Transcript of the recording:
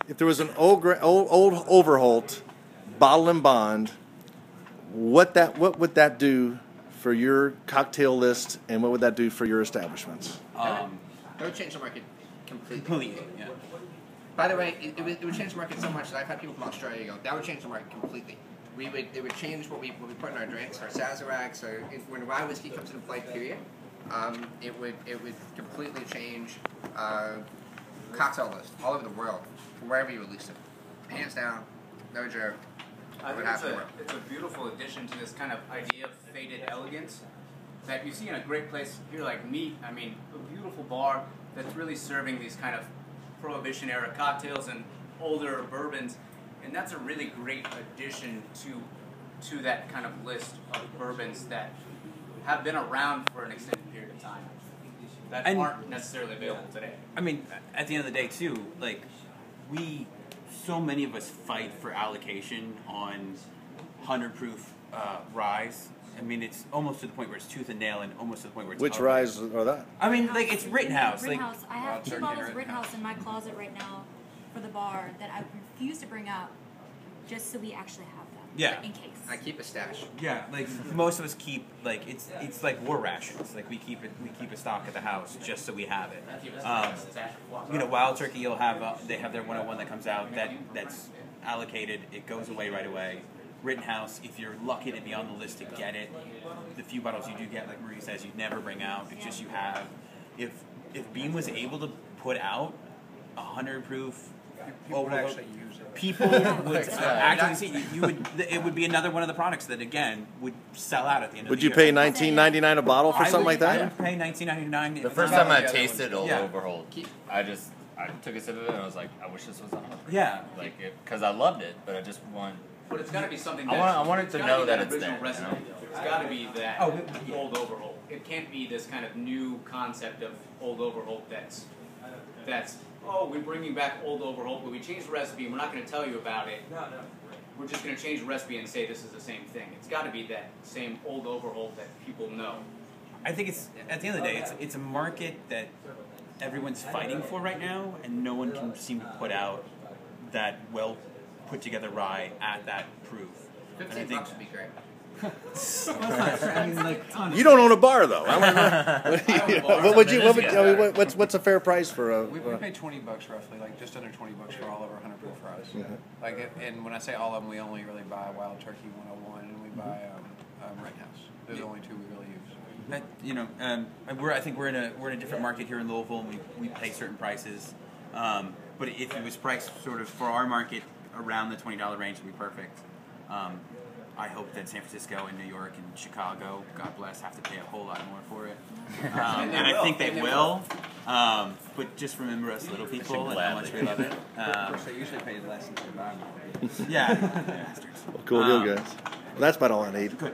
If there was an old Overholt bottle and bond, what would that do for your cocktail list, and what would that do for your establishments? That would change the market completely. Completely, yeah. By the way, it would change the market so much that I've had people from Australia go, that would change the market completely. It would change what we put in our drinks, our Sazeracs, when rye whiskey comes into play, period. It would completely change cocktail list all over the world, from wherever you release it. Hands down, no joke. I think it's a beautiful addition to this kind of idea of faded elegance that you see in a great place here like Meat. I mean, a beautiful bar that's really serving these kind of Prohibition-era cocktails and older bourbons, and that's a really great addition to that kind of list of bourbons that have been around for an extended period of time that aren't necessarily available today. I mean, at the end of the day, too, like, so many of us fight for allocation on 100-proof ryes. I mean, it's almost to the point where it's tooth and nail, and almost to the point where it's Which ryes are that? I mean, like, it's Rittenhouse. Rittenhouse. I have 2 bottles of Rittenhouse in my closet right now for the bar that I refuse to bring out, just so we actually have them. Yeah. In case. I keep a stash. Yeah, like most of us keep, like, it's like war rations. Like, we keep a stock at the house just so we have it. You know, Wild Turkey, you'll have they have their 101 that comes out that's allocated. It goes away right away. Rittenhouse, if you're lucky to be on the list to get it, the few bottles you do get, like Marie says, you never bring out. It's just you have. If Beam was able to put out 100 proof, people would actually use it. People would actually see. It would be another one of the products that again would sell out at the end of the year. Would you pay $19.99 a bottle for something like that? I would pay $19.99. The first time I tasted Old Overholt, I took a sip of it and I was like, I wish this was 100. Yeah, like because I loved it, but I just want. But it's got to be something. I wanted to know that it's there. It's got to be that Old Overholt. It can't be this kind of new concept of Old Overholt that's we're bringing back Old Overholt, but we changed the recipe and we're not going to tell you about it. No. We're just going to change the recipe and say this is the same thing. It's got to be that same Old Overholt that people know. I think it's, at the end of the day, it's a market that everyone's fighting for right now, and no one can seem to put out that well put together rye at that proof. $15 would be great. I mean, like, you don't own a bar, though. What's a fair price for a? We pay $20 roughly, like just under $20 for all of our 100 proof fries. Like, and when I say all of them, we only really buy Wild Turkey 101, and we buy Rittenhouse. They're the only 2 we really use. You know, I think we're in a different market here in Louisville, and we pay certain prices. But if it was priced sort of for our market around the $20 range, it'd be perfect. I hope that San Francisco and New York and Chicago, God bless, have to pay a whole lot more for it. And I think they will. But just remember us little people and how much we love it. Of course, they usually pay less than they buy more. Yeah. Bastards. Well, cool deal, guys. Well, that's about all I need. Good.